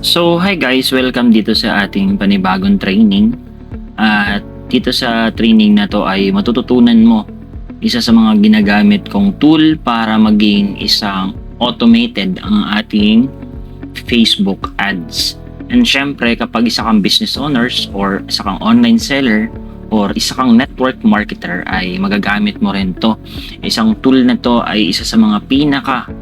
So, hi guys! Welcome dito sa ating panibagong training. At dito sa training na to ay matututunan mo isa sa mga ginagamit kong tool para maging isang automated ang ating Facebook ads. And syempre, kapag isa kang business owners or isa kang online seller or isa kang network marketer ay magagamit mo rin to. Isang tool na to ay isa sa mga pinaka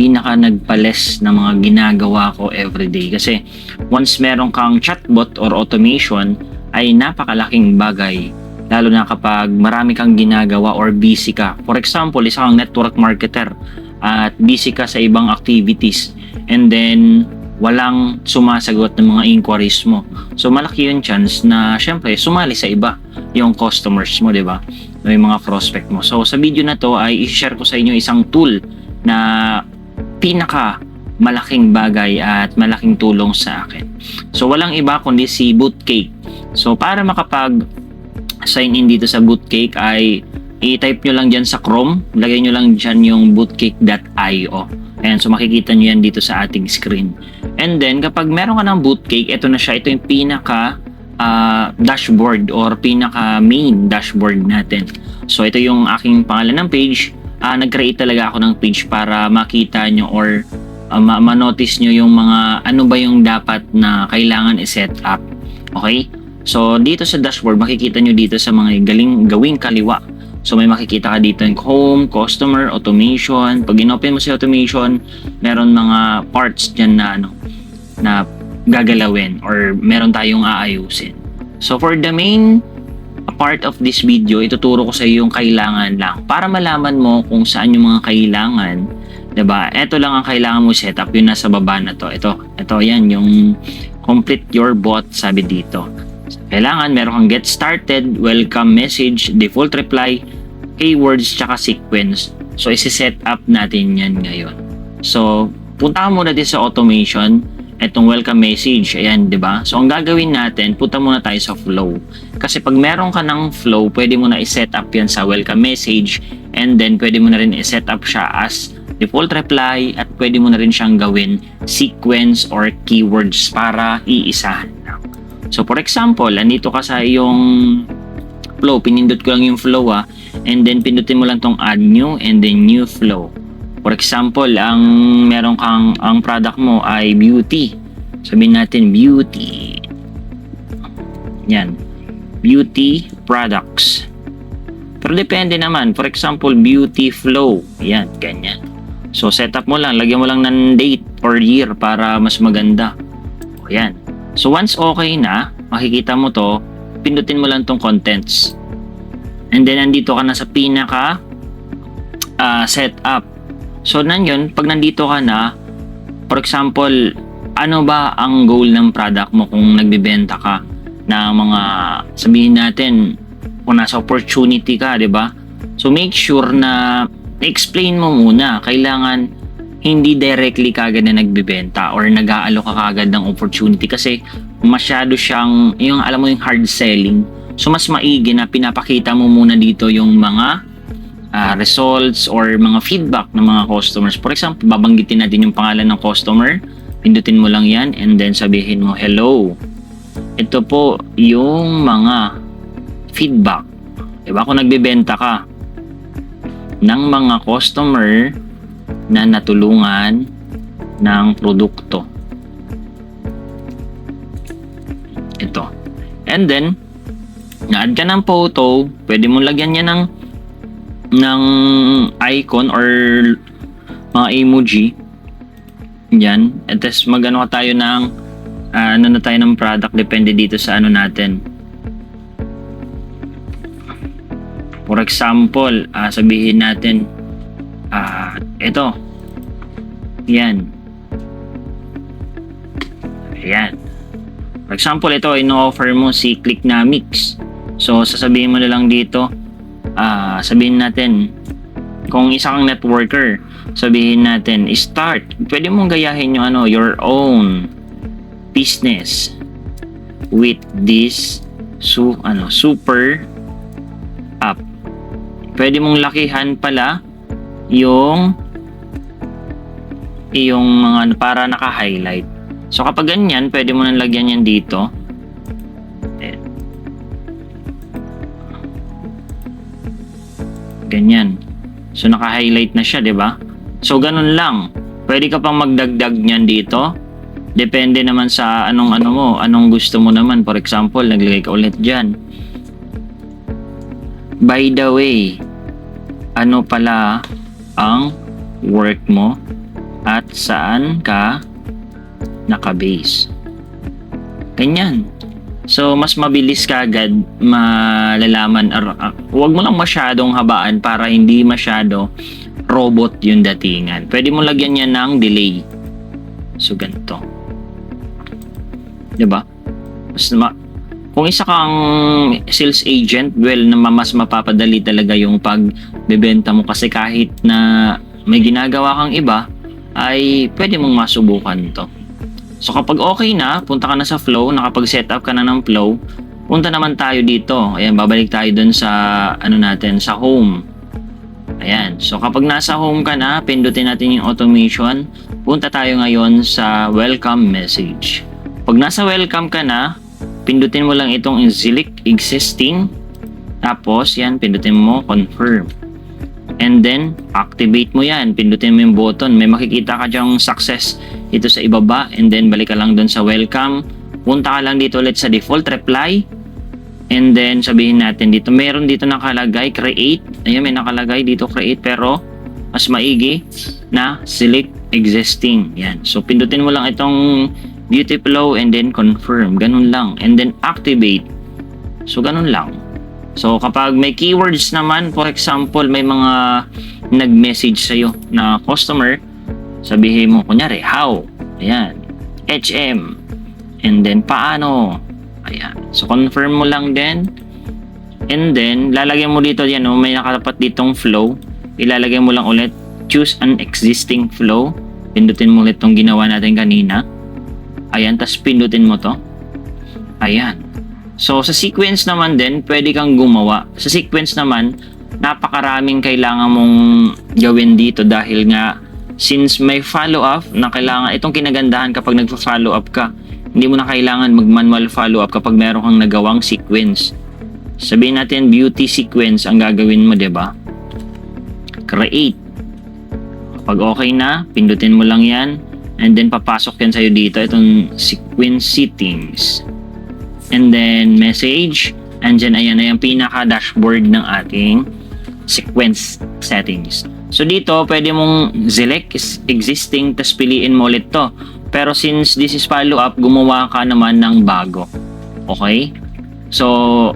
nagpales ng mga ginagawa ko everyday kasi once meron kang chatbot or automation ay napakalaking bagay lalo na kapag marami kang ginagawa or busy ka. For example, isa kang network marketer at busy ka sa ibang activities and then walang sumasagot ng mga inquiries mo. So malaki yung chance na syempre sumali sa iba yung customers mo, di ba? Yung mga prospect mo. So sa video na to ay i-share ko sa inyo isang tool na pinaka malaking bagay at malaking tulong sa akin. So walang iba kundi si Bootcake. So para makapag sign in dito sa Bootcake ay i-type nyo lang dyan sa Chrome, lagay nyo lang dyan yung bootcake.io. Ayan, so makikita nyo yan dito sa ating screen. And then kapag meron ka ng Bootcake, ito na siya, ito yung pinaka dashboard or pinaka main dashboard natin. So ito yung aking pangalan ng page. Nag-create talaga ako ng page para makita nyo or ma-notice nyo yung mga ano ba yung dapat na kailangan i-set up. Okay? So, dito sa dashboard, makikita nyo dito sa mga gawing kaliwa. So, may makikita ka dito yung home, customer, automation. Pag in-open mo si automation, meron mga parts dyan na gagalawin or meron tayong aayusin. So, for the main part of this video, ituturo ko sa iyo yung kailangan lang para malaman mo kung saan yung mga kailangan, 'di ba? Ito lang ang kailangan mo setup, yung nasa baba na to. Ito yan yung complete your bot sabi dito. Kailangan meron kang get started, welcome message, default reply, keywords tsaka sequence. So isi-set up natin yan ngayon. So punta ka muna dito sa automation. Itong welcome message, ayan, 'di ba? So ang gagawin natin, punta muna tayo sa flow. Kasi pag meron ka ng flow, pwede mo na i-set up 'yan sa welcome message and then pwede mo na rin i-set up siya as default reply at pwede mo na rin siyang gawin sequence or keywords para iisahan lang. So for example, andito ka sa iyong flow, pinindot ko lang yung flow and then pindutin mo lang tong add new and then new flow. For example, ang product mo ay beauty. Sabihin natin beauty. Yan. Beauty products. Pero depende naman. For example, beauty flow. Yan, ganyan. So setup mo lang, lagyan mo lang ng date or year para mas maganda. O yan. So once okay na, makikita mo to, pindutin mo lang tong contents. And then nandito ka na sa pinaka setup. So nanyon, pag nandito ka na, for example, ano ba ang goal ng product mo kung nagbebenta ka na mga, sabihin natin, kung nasa opportunity ka, 'di ba? So make sure na explain mo muna, kailangan hindi directly kagad na nagbebenta or nag-aalok ka kagad ng opportunity kasi masyado siyang, yung alam mo yung hard selling. So mas maigi na pinapakita mo muna dito yung mga results or mga feedback ng mga customers. For example, babanggitin natin yung pangalan ng customer, pindutin mo lang yan and then sabihin mo, hello, ito po yung mga feedback. Diba? Kung nagbebenta ka ng mga customer na natulungan ng produkto. Ito. And then, na-add ka ng photo, pwede mo lagyan niya ng icon or mga emoji. Yan. At tas magano ka tayo ng ano na tayo ng product, depende dito sa ano natin. For example, sabihin natin ito. Yan. Ayan. For example, ito ino-offer mo si Clicknamics. So sasabihin mo na lang dito, sabihin natin kung isa kang networker, sabihin natin start, pwede mong gayahin yung your own business with this super app. Pwede mong lakihan pala yung mga para naka-highlight. So kapag ganyan, pwede mo nang lagyan yan dito. Ayan. Ganyan. So naka-highlight na siya, 'di ba? So ganun lang. Pwede ka pang magdagdag niyan dito. Depende naman sa anong gusto mo naman. For example, naglagay ka ulit diyan. By the way, ano pala ang work mo at saan ka naka-base? Ganyan. So, mas mabilis ka agad malalaman. Huwag mo lang masyadong habaan para hindi masyado robot yung datingan. Pwede mo lagyan yan ng delay. So, ganito. Diba? Kung isa kang sales agent, well, mas mapapadali talaga yung pagbebenta mo kasi kahit na may ginagawa kang iba, ay pwede mong masubukan to. So kapag okay na, punta ka na sa flow, nakapag-setup ka na ng flow, punta naman tayo dito. Ayan, babalik tayo dun sa sa home. Ayan. So kapag nasa home ka na, pindutin natin yung automation. Punta tayo ngayon sa welcome message. Pag nasa welcome ka na, pindutin mo lang itong select existing. Tapos yan, pindutin mo confirm. And then, activate mo yan. Pindutin mo yung button. May makikita ka dyang success ito sa ibaba. And then, balik ka lang dun sa welcome. Punta ka lang dito ulit sa default reply. And then, sabihin natin dito. Meron dito nakalagay create. Ayan, may nakalagay dito create. Pero, mas maigi na select existing. Yan. So, pindutin mo lang itong beauty flow and then confirm. Ganun lang. And then, activate. So, ganun lang. So, kapag may keywords naman, for example, may mga nag-message sa'yo na customer, sabihin mo, kunyari, how? Ayan. HM. And then, paano? Ayan. So, confirm mo lang din. And then, lalagyan mo dito, yan, may nakatapat ditong flow. Ilalagay mo lang ulit, choose an existing flow. Pindutin mo ulit itong ginawa natin kanina. Ayan, tas pindutin mo to. Ayan. So, sa sequence naman din, pwede kang gumawa. Sa sequence naman, napakaraming kailangan mong gawin dito dahil nga, since may follow-up na kailangan, itong kinagandahan kapag nagpa-follow up ka, hindi mo na kailangan mag-manual follow-up kapag meron kang nagawang sequence. Sabihin natin, beauty sequence ang gagawin mo, 'di ba? Create. Kapag okay na, pindutin mo lang yan, and then papasok yan sa'yo dito, itong sequence settings. And then message, and then ayan na yung pinaka-dashboard ng ating sequence settings. So dito, pwede mong select existing, tas piliin mo ulit to. Pero since this is follow-up, gumawa ka naman ng bago. Okay? So,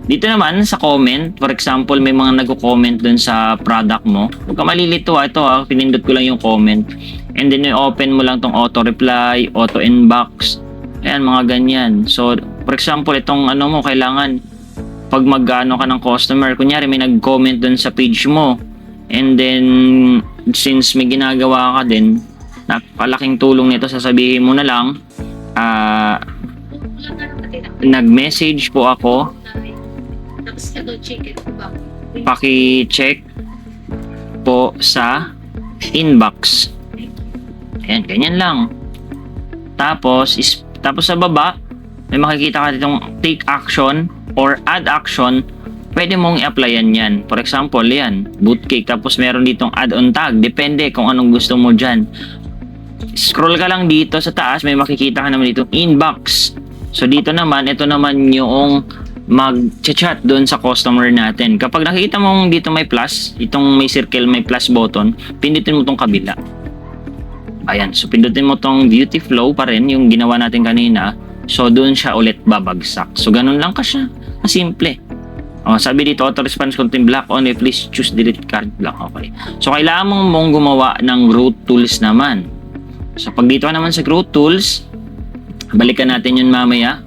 dito naman sa comment, for example, may mga nagko-comment dun sa product mo. Huwag ka malilito ito pinindot ko lang yung comment. And then i-open mo lang tong auto-reply, auto-inbox. Ayan, mga ganyan. So, for example, itong mo, kailangan pag mag-ano ka ng customer, kunyari may nag-comment dun sa page mo. And then, since may ginagawa ka din, napakalaking tulong nito, sasabihin mo na lang, nag-message po ako, paki-check po sa inbox. Ayan, ganyan lang. Tapos sa baba, may makikita ka ditong take action or add action. Pwede mong i-applyan yan. For example, yan, bootcake. Tapos meron ditong add-on tag. Depende kung anong gusto mo dyan. Scroll ka lang dito sa taas, may makikita ka naman ditong inbox. So dito naman, ito naman yung mag-chat doon sa customer natin. Kapag nakikita mong dito may plus, itong may circle, may plus button, pindutin mo tong kabila. Ayan, so pindutin mo tong beauty flow pa rin, yung ginawa natin kanina. So doon siya ulit babagsak. So ganun lang ka siya. Simple. Sabi dito, auto response content block only, please choose delete card block. Okay. So kailangan mong gumawa ng root tools naman. So pag dito naman sa root tools, balikan natin yun mamaya.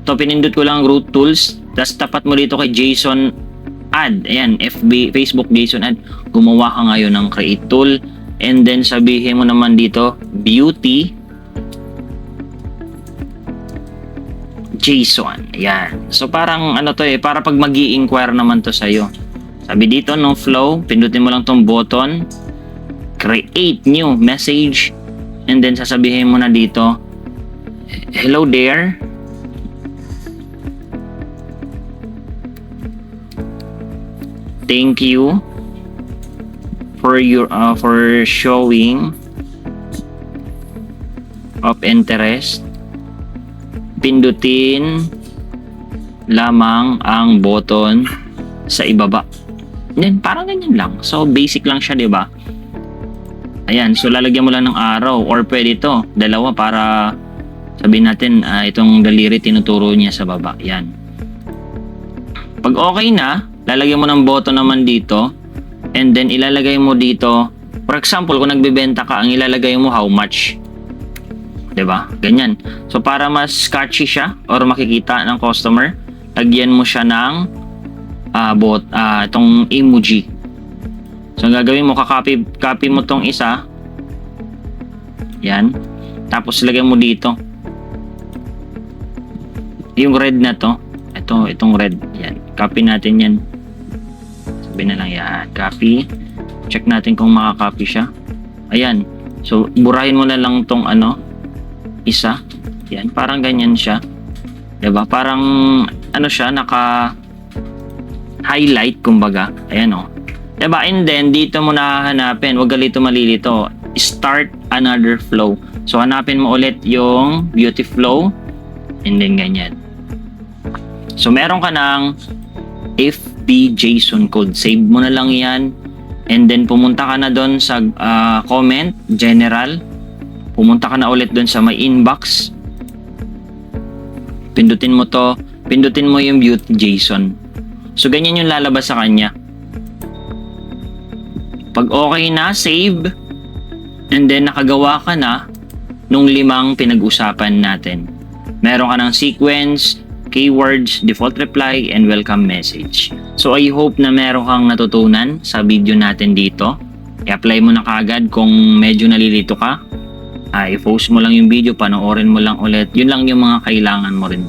Ito, pinindot ko lang root tools. Tapos tapat mo dito kay JSON add. Ayan, Facebook JSON add. Gumawa ka ngayon ng create tool. And then sabihin mo naman dito, beauty JSON. Ayan. So parang para pag mag-i-inquire naman to sa'yo. Sabi dito, no flow, pindutin mo lang tong button, create new message, and then sasabihin mo na dito, hello there. Thank you for your for showing of interest. Pindutin lamang ang button sa ibaba. Yan, parang ganyan lang. So basic lang siya, 'di ba? Ayan, so lalagyan mo lang ng arrow or pwede ito, dalawa para sabihin natin itong daliri tinuturo niya sa baba. Yan. Pag okay na, lalagyan mo ng button naman dito and then ilalagay mo dito. For example, kung nagbebenta ka, ang ilalagay mo how much. 'Di ba? Ganyan. So para mas catchy siya or makikita ng customer, lagyan mo siya ng itong emoji. So ang gagawin mo, copy mo tong isa. Yan. Tapos lagyan mo dito yung red na to. Itong red. Yan. Copy natin yan. Sabihin na lang yan. Copy. Check natin kung makakopy siya. Ayan. So burahin mo na lang tong isa. Yan. Parang ganyan siya. Diba? Parang siya, naka-highlight kumbaga. Ayan o. Diba? And then, dito mo nahahanapin. Huwag galito malilito. Start another flow. So, hanapin mo ulit yung beauty flow. And then, ganyan. So, meron ka ng FB JSON code. Save mo na lang yan. And then, pumunta ka na doon sa comment, general. Pumunta ka na ulit doon sa my inbox. Pindutin mo to. Pindutin mo yung beauty JSON. So, ganyan yung lalabas sa kanya. Pag okay na, save. And then, nakagawa ka na nung 5 pinag-usapan natin. Meron ka ng sequence, keywords, default reply, and welcome message. So, I hope na meron kang natutunan sa video natin dito. I-apply mo na kaagad kung medyo nalilito ka. I-post mo lang yung video, panoorin mo lang ulit. Yun lang yung mga kailangan mo rin.